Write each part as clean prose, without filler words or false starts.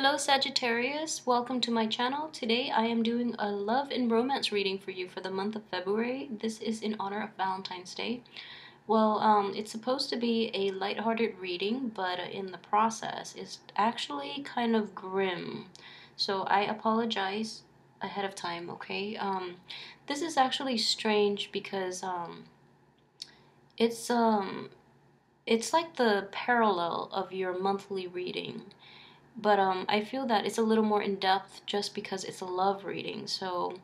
Hello Sagittarius, welcome to my channel. Today I am doing a love and romance reading for you for the month of February. This is in honor of Valentine's Day. Well, it's supposed to be a lighthearted reading, but in the process it's actually kind of grim. So I apologize ahead of time, okay? This is actually strange because it's it's like the parallel of your monthly reading. But I feel that it's a little more in depth just because it's a love reading. So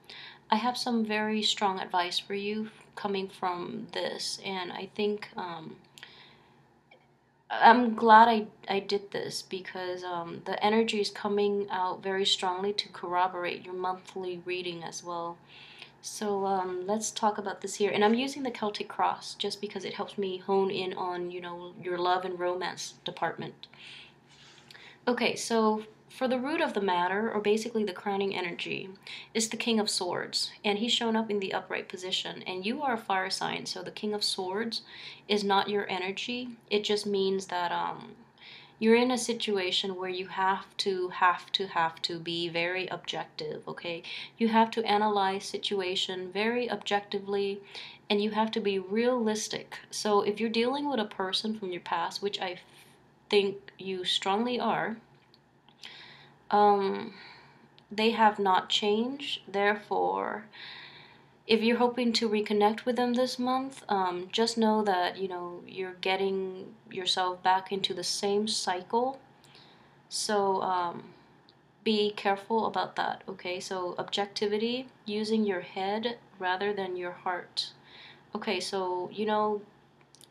I have some very strong advice for you coming from this, and I think I'm glad I did this because the energy is coming out very strongly to corroborate your monthly reading as well. So let's talk about this here. And I'm using the Celtic Cross just because it helps me hone in on, your love and romance department. Okay, so for the root of the matter, or basically the crowning energy, is the King of Swords, and he's shown up in the upright position. And you are a fire sign, so the King of Swords is not your energy. It just means that you're in a situation where you have to be very objective. Okay, you have to analyze situation very objectively, and you have to be realistic. So if you're dealing with a person from your past, which I think you strongly are, they have not changed. Therefore, if you're hoping to reconnect with them this month, just know that you're getting yourself back into the same cycle. So be careful about that. Okay, so objectivity, using your head rather than your heart. Okay, so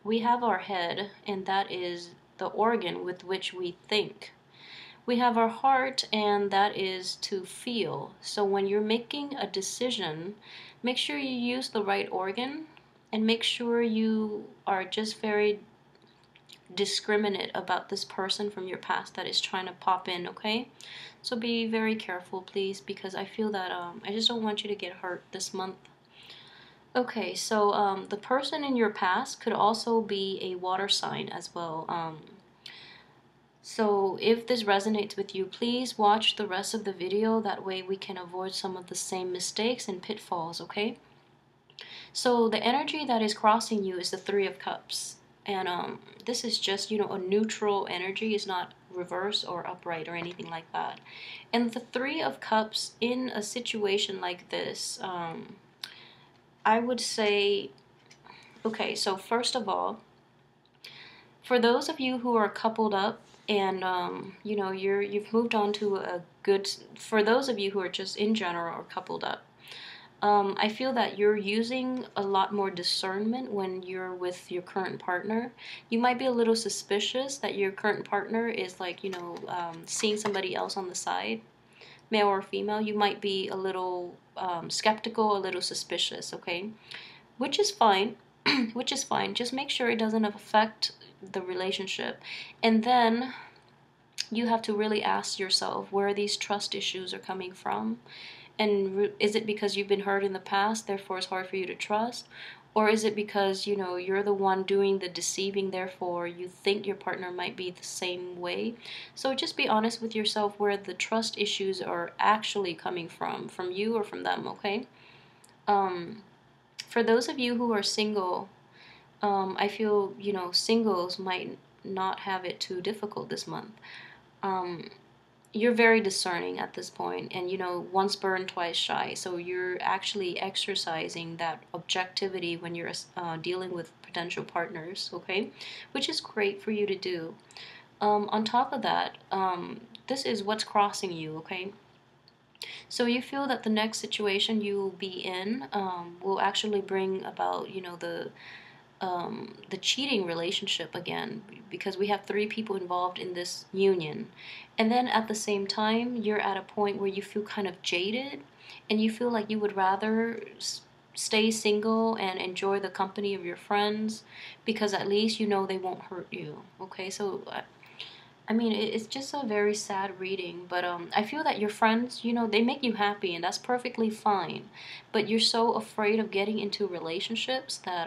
we have our head, and that is the organ with which we think. We have our heart, and that is to feel. So when you're making a decision, make sure you use the right organ, and make sure you are just very discriminate about this person from your past that is trying to pop in, okay? So be very careful, please, because I feel that I just don't want you to get hurt this month. Okay, so the person in your past could also be a water sign as well. So if this resonates with you, please watch the rest of the video. That way we can avoid some of the same mistakes and pitfalls, okay? So the energy that is crossing you is the Three of Cups. And this is just, a neutral energy. It's not reverse or upright or anything like that. And the Three of Cups in a situation like this, I would say, okay, so first of all, for those of you who are coupled up, and you've moved on to a good, for those of you who are just in general or coupled up, I feel that you're using a lot more discernment when you're with your current partner. You might be a little suspicious that your current partner is like, seeing somebody else on the side, male or female. You might be a little skeptical, a little suspicious, okay? Which is fine. Which is fine. Just make sure it doesn't affect the relationship. And then you have to really ask yourself where these trust issues are coming from. And is it because you've been hurt in the past, therefore it's hard for you to trust? Or is it because, you're the one doing the deceiving, therefore you think your partner might be the same way? So just be honest with yourself where the trust issues are actually coming from you or from them, okay? For those of you who are single, I feel, singles might not have it too difficult this month. You're very discerning at this point, and once burned, twice shy. So you're actually exercising that objectivity when you're dealing with potential partners, okay? Which is great for you to do. On top of that, this is what's crossing you, okay? So you feel that the next situation you will be in will actually bring about, the cheating relationship again, because we have three people involved in this union. And then at the same time, you're at a point where you feel kind of jaded, and you feel like you would rather stay single and enjoy the company of your friends, because at least they won't hurt you, okay? So I mean, it's just a very sad reading, but I feel that your friends, they make you happy, and that's perfectly fine. But you're so afraid of getting into relationships that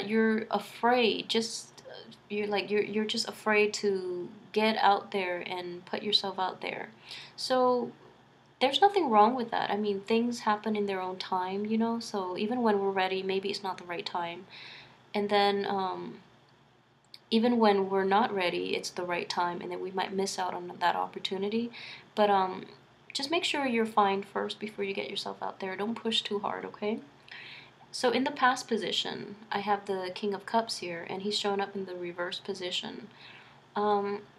you're afraid. You're just afraid to get out there and put yourself out there. So there's nothing wrong with that. I mean, things happen in their own time, you know, so even when we're ready, maybe it's not the right time. And then even when we're not ready, it's the right time, and then we might miss out on that opportunity. But just make sure you're fine first before you get yourself out there. Don't push too hard, okay? So in the past position, I have the King of Cups here, and he's shown up in the reverse position.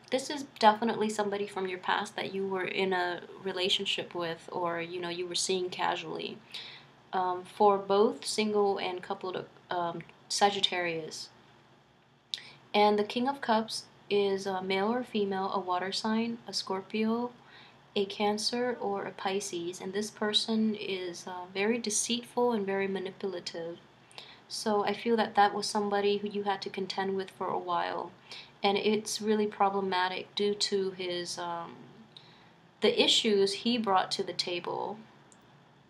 This is definitely somebody from your past that you were in a relationship with, or you know, you were seeing casually. For both single and coupled Sagittarius. And the King of Cups is a male or female, a water sign, a Scorpio, a Cancer, or a Pisces. And this person is very deceitful and very manipulative. So I feel that that was somebody who you had to contend with for a while. And it's really problematic due to his the issues he brought to the table.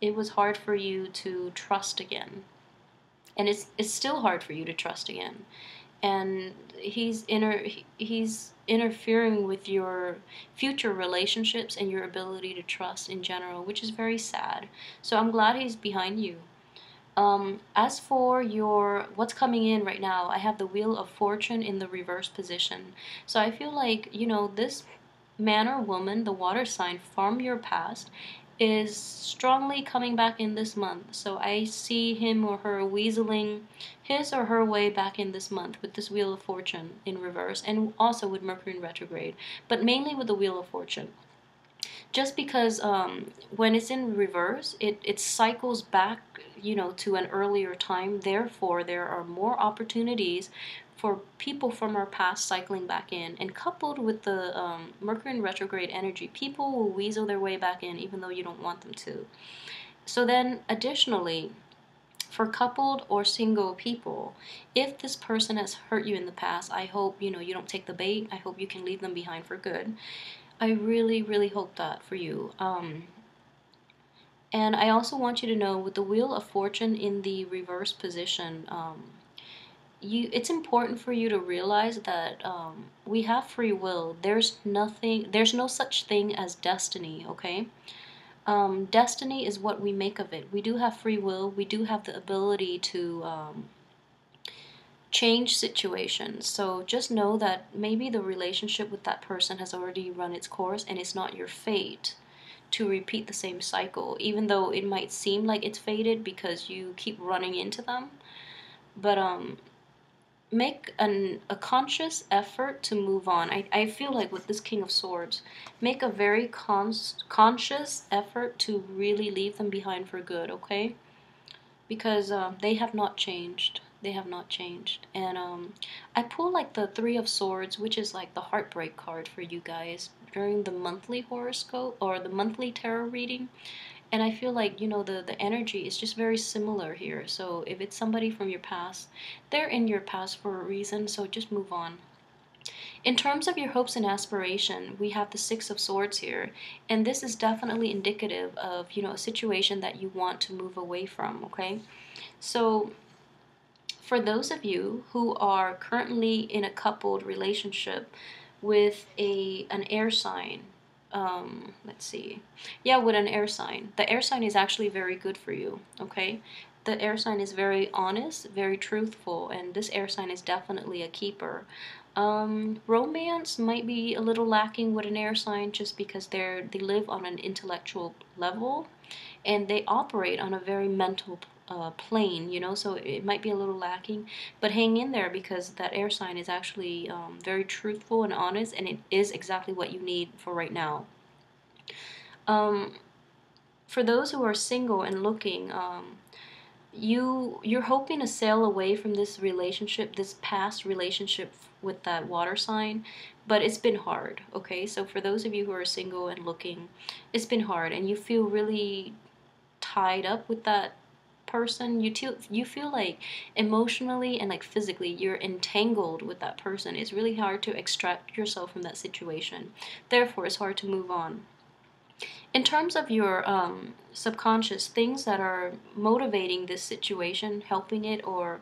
It was hard for you to trust again. And it's still hard for you to trust again. And he's interfering with your future relationships and your ability to trust in general, which is very sad. So I'm glad he's behind you. As for your what's coming in right now, I have the Wheel of Fortune in the reverse position. So I feel like, you know, this man or woman, the water sign from your past, is strongly coming back in this month. So I see him or her weaseling his or her way back in this month with this Wheel of Fortune in reverse, and also with Mercury in retrograde, but mainly with the Wheel of Fortune. Just because when it's in reverse, it cycles back, you know, to an earlier time. Therefore, there are more opportunities for people from our past cycling back in. And coupled with the Mercury in retrograde energy, people will weasel their way back in even though you don't want them to. So then, additionally, for coupled or single people, if this person has hurt you in the past, I hope, you know, you don't take the bait. I hope you can leave them behind for good. I really, really hope that for you. And I also want you to know, with the Wheel of Fortune in the reverse position, it's important for you to realize that we have free will. There's no such thing as destiny, okay? Destiny is what we make of it. We do have free will. We do have the ability to change situations. So just know that maybe the relationship with that person has already run its course, and it's not your fate to repeat the same cycle, even though it might seem like it's fated because you keep running into them. But make a conscious effort to move on. I feel like with this King of Swords, make a very conscious effort to really leave them behind for good, okay? Because they have not changed. They have not changed. And I pull like the Three of Swords, which is like the heartbreak card for you guys during the monthly horoscope or the monthly tarot reading. And I feel like, you know, the energy is just very similar here. So if it's somebody from your past, they're in your past for a reason, so just move on. In terms of your hopes and aspiration, we have the Six of Swords here, and this is definitely indicative of, you know, a situation that you want to move away from, okay? So for those of you who are currently in a coupled relationship with an air sign, let's see. Yeah, with an air sign. The air sign is actually very good for you, okay? The air sign is very honest, very truthful, and this air sign is definitely a keeper. Romance might be a little lacking with an air sign just because they live on an intellectual level and they operate on a very mental plane, you know, so it might be a little lacking, but hang in there because that air sign is actually very truthful and honest, and it is exactly what you need for right now. For those who are single and looking, you're hoping to sail away from this relationship, this past relationship with that water sign, but it's been hard, okay? So for those of you who are single and looking, it's been hard, and you feel really tied up with that person. You feel like emotionally and like physically you're entangled with that person. It's really hard to extract yourself from that situation. Therefore, it's hard to move on. In terms of your subconscious, things that are motivating this situation, helping it, or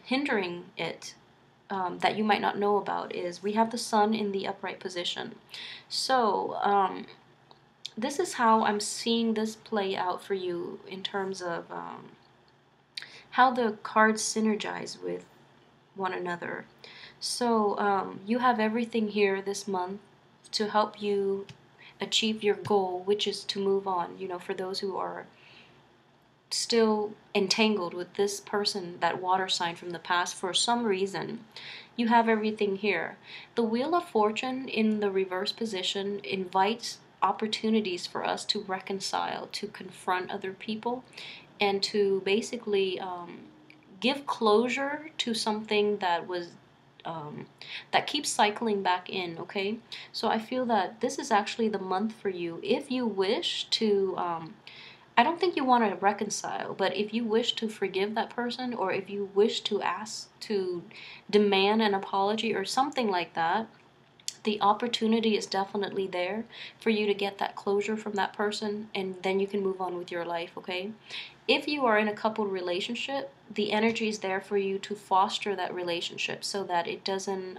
hindering it, that you might not know about is we have the sun in the upright position. So this is how I'm seeing this play out for you in terms of how the cards synergize with one another. So you have everything here this month to help you achieve your goal, which is to move on. You know, for those who are still entangled with this person, that water sign from the past, for some reason, you have everything here. The Wheel of Fortune in the reverse position invites opportunities for us to reconcile, to confront other people, and to basically give closure to something that was that keeps cycling back in. Okay, so I feel that this is actually the month for you if you wish to I don't think you want to reconcile, but if you wish to forgive that person, or if you wish to ask to demand an apology or something like that, the opportunity is definitely there for you to get that closure from that person, and then you can move on with your life. Okay, if you are in a coupled relationship, the energy is there for you to foster that relationship so that it doesn't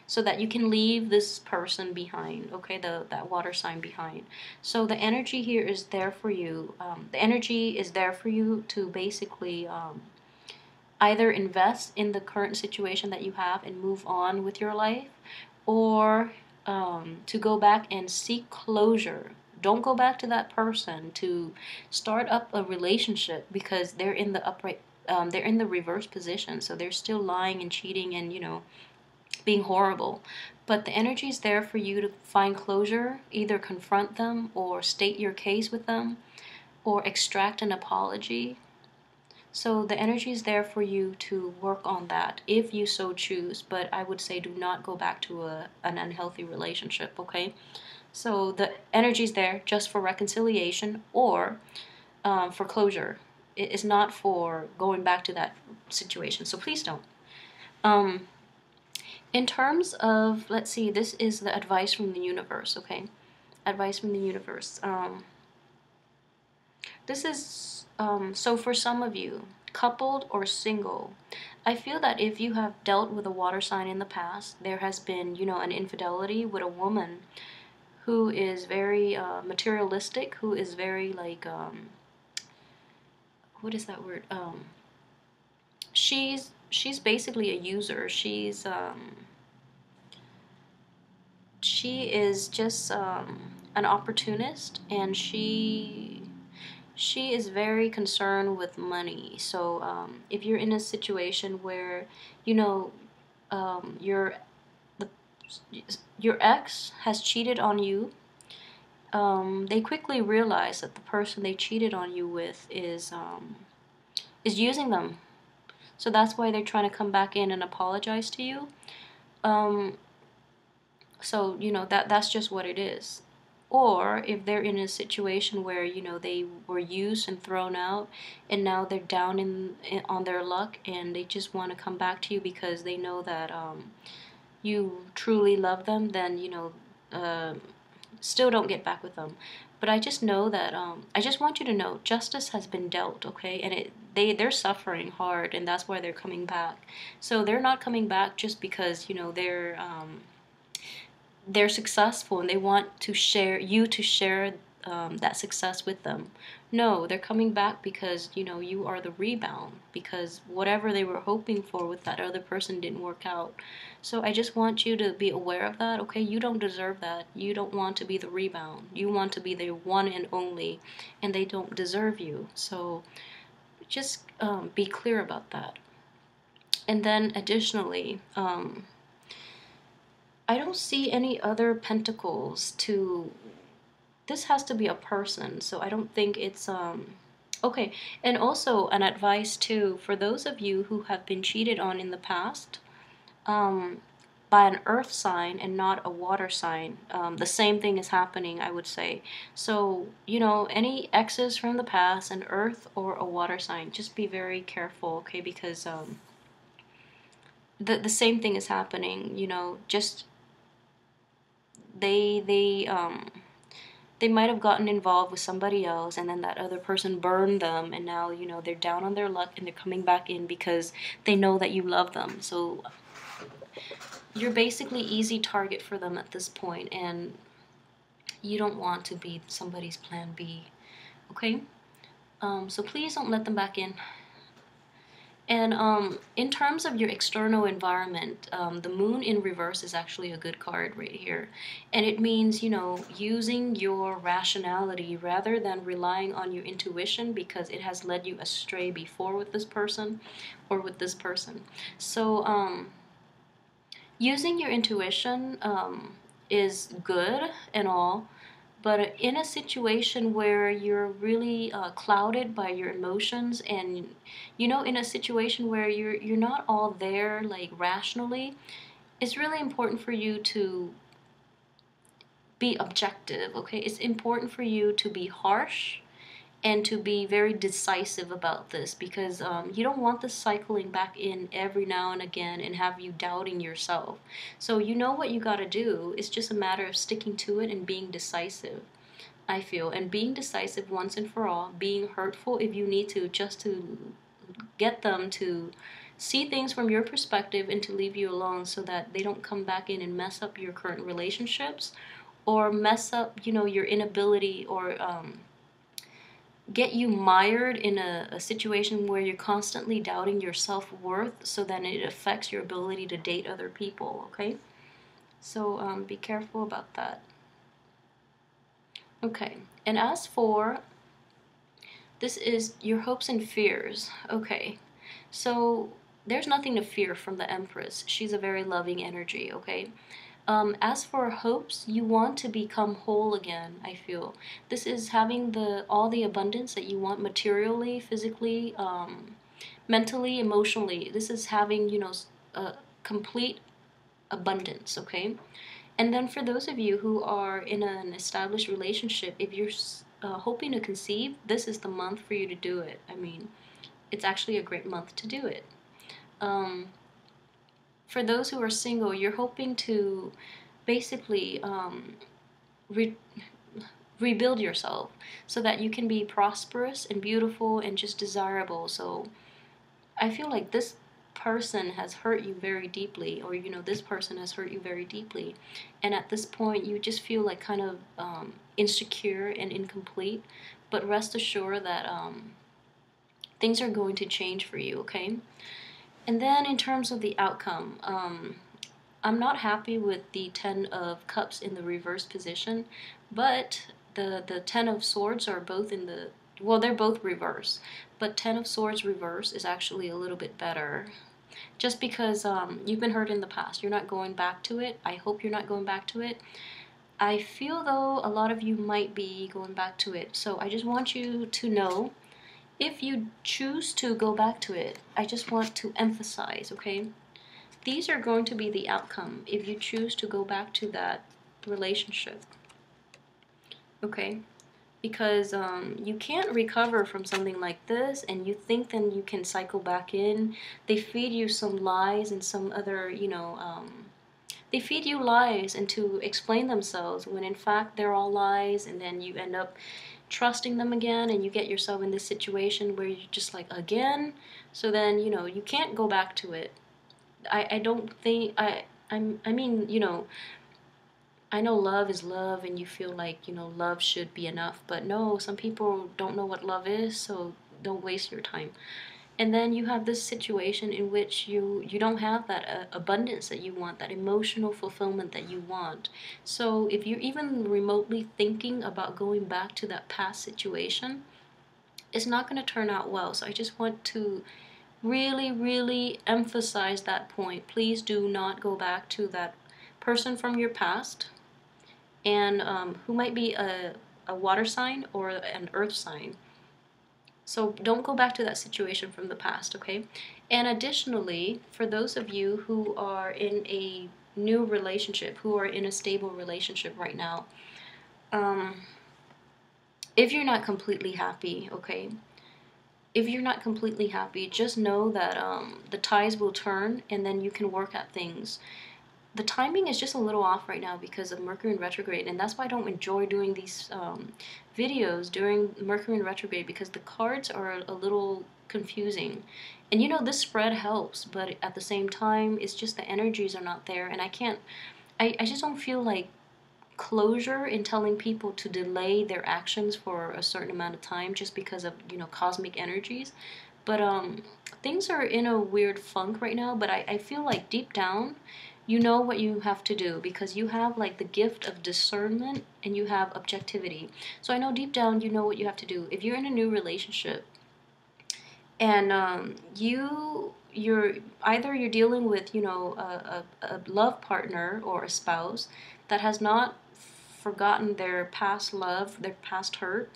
so that you can leave this person behind, okay, that water sign behind. So the energy here is there for you. The energy is there for you to basically either invest in the current situation that you have and move on with your life, or to go back and seek closure. Don't go back to that person to start up a relationship, because they're in the upright, they're in the reverse position, so they're still lying and cheating and, you know, being horrible. But the energy is there for you to find closure, either confront them or state your case with them or extract an apology. So the energy is there for you to work on that if you so choose, but I would say do not go back to an unhealthy relationship, okay? So the energy is there just for reconciliation or for closure. It is not for going back to that situation, so please don't. In terms of, let's see, this is the advice from the universe, okay? Advice from the universe. This is, so for some of you, coupled or single, I feel that if you have dealt with a water sign in the past, there has been, you know, an infidelity with a woman who is very materialistic, who is very like, what is that word? She's basically a user. She is just an opportunist, and she is very concerned with money. So if you're in a situation where, you know, your ex has cheated on you, they quickly realize that the person they cheated on you with is using them. So that's why they're trying to come back in and apologize to you. So, you know, that's just what it is. Or if they're in a situation where, you know, they were used and thrown out, and now they're down on their luck, and they just want to come back to you because they know that you truly love them, then, you know, still don't get back with them. But I just know that I just want you to know justice has been dealt, okay? And they're suffering hard, and that's why they're coming back. So they're not coming back just because, you know, they're successful and they want to share that success with them. No, they're coming back because, you know, you are the rebound, because whatever they were hoping for with that other person didn't work out. So I just want you to be aware of that, okay? You don't deserve that. You don't want to be the rebound. You want to be the one and only, and they don't deserve you. So just be clear about that. And then additionally, I don't see any other pentacles to... This has to be a person, so I don't think it's... Okay, and also an advice too, for those of you who have been cheated on in the past by an earth sign and not a water sign, the same thing is happening, I would say. So, you know, any exes from the past, an earth or a water sign, just be very careful, okay? Because the same thing is happening, you know, just... They might have gotten involved with somebody else, and then that other person burned them, and now, you know, they're down on their luck and they're coming back in because they know that you love them. So you're basically easy target for them at this point, and you don't want to be somebody's plan B, okay? So please don't let them back in. And in terms of your external environment, the moon in reverse is actually a good card right here. And it means, you know, using your rationality rather than relying on your intuition, because it has led you astray before with this person or with this person. So using your intuition is good and all, but in a situation where you're really clouded by your emotions, and you know, in a situation where you're not all there like rationally, it's really important for you to be objective, okay? It's important for you to be harsh and to be very decisive about this, because you don't want this cycling back in every now and again and have you doubting yourself. So you know what you got to do. It's just a matter of sticking to it and being decisive, I feel, and being decisive once and for all, being hurtful if you need to, just to get them to see things from your perspective and to leave you alone, so that they don't come back in and mess up your current relationships, or mess up, you know, your inability, or get you mired in a situation where you're constantly doubting your self-worth, so then it affects your ability to date other people, okay? So be careful about that. Okay, and as for, this is your hopes and fears. Okay, so there's nothing to fear from the Empress. She's a very loving energy, okay? As for hopes, you want to become whole again, I feel. This is having all the abundance that you want materially, physically, mentally, emotionally. This is having, you know, a complete abundance, okay? And then for those of you who are in an established relationship, if you're hoping to conceive, this is the month for you to do it. I mean, it's actually a great month to do it. For those who are single, you're hoping to basically rebuild yourself so that you can be prosperous and beautiful and just desirable. So I feel like this person has hurt you very deeply, or you know, this person has hurt you very deeply, and at this point you just feel like kind of insecure and incomplete. But rest assured that things are going to change for you, okay? And then in terms of the outcome, I'm not happy with the 10 of Cups in the reverse position, but the 10 of Swords are both in the, well, they're both reverse, but 10 of Swords reverse is actually a little bit better. Just because you've been hurt in the past. You're not going back to it. I hope you're not going back to it. I feel, though, a lot of you might be going back to it. So I just want you to know, if you choose to go back to it, I just want to emphasize, okay? These are going to be the outcome if you choose to go back to that relationship, okay? Because you can't recover from something like this, and you think then you can cycle back in. They feed you some lies and some other, you know, they feed you lies and to explain themselves, when in fact they're all lies, and then you end up trusting them again, and you get yourself in this situation where you're just like, again? So then, you know, you can't go back to it. I don't think, I mean, you know, I know love is love, and you feel like, you know, love should be enough, but no, some people don't know what love is, so don't waste your time. And then you have this situation in which you don't have that abundance that you want, that emotional fulfillment that you want. So if you're even remotely thinking about going back to that past situation, it's not going to turn out well. So I just want to really, really emphasize that point. Please do not go back to that person from your past, and who might be a water sign or an earth sign. So don't go back to that situation from the past, okay? And additionally, for those of you who are in a new relationship, who are in a stable relationship right now, if you're not completely happy, okay? If you're not completely happy, just know that the tides will turn, and then you can work at things. The timing is just a little off right now because of Mercury in retrograde, and that's why I don't enjoy doing these videos during Mercury in retrograde, because the cards are a little confusing. And you know, this spread helps, but at the same time, it's just the energies are not there, and I just don't feel like closure in telling people to delay their actions for a certain amount of time just because of, you know, cosmic energies. But things are in a weird funk right now, but I feel like deep down you know what you have to do because you have like the gift of discernment and you have objectivity. So I know deep down you know what you have to do. If you're in a new relationship and you're either you're dealing with, you know, a love partner or a spouse that has not forgotten their past love, their past hurt,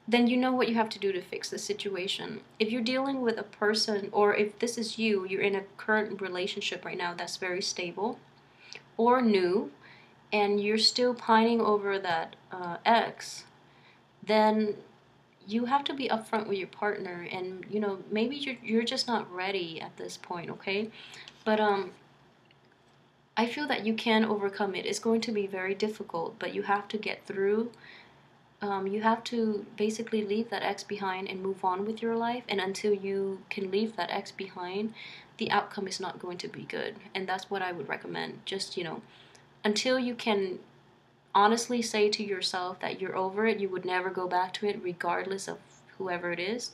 then you know what you have to do to fix the situation. If you're dealing with a person, or if this is you, you're in a current relationship right now that's very stable or new, and you're still pining over that ex, then you have to be upfront with your partner, and you know, maybe you're just not ready at this point, okay? But I feel that you can overcome it. It's going to be very difficult, but you have to get through. You have to basically leave that ex behind and move on with your life. And until you can leave that ex behind, the outcome is not going to be good. And that's what I would recommend. Just, you know, until you can honestly say to yourself that you're over it, you would never go back to it, regardless of whoever it is,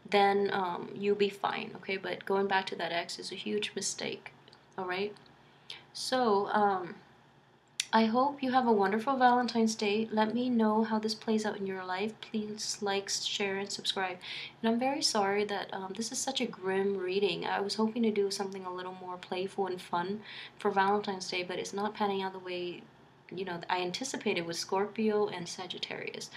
then you'll be fine, okay? But going back to that ex is a huge mistake, all right? So, I hope you have a wonderful Valentine's Day. Let me know how this plays out in your life. Please like, share, and subscribe. And I'm very sorry that this is such a grim reading. I was hoping to do something a little more playful and fun for Valentine's Day, but it's not panning out the way, you know, I anticipated with Scorpio and Sagittarius.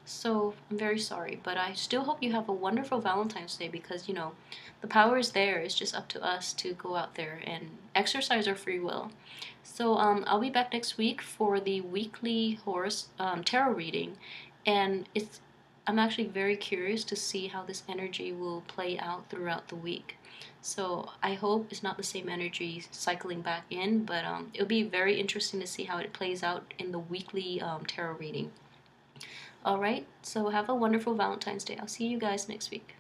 So I'm very sorry, but I still hope you have a wonderful Valentine's Day because, you know, the power is there. It's just up to us to go out there and exercise our free will. So I'll be back next week for the weekly tarot reading, and I'm actually very curious to see how this energy will play out throughout the week. So I hope it's not the same energy cycling back in, but it'll be very interesting to see how it plays out in the weekly tarot reading. All right, so have a wonderful Valentine's Day. I'll see you guys next week.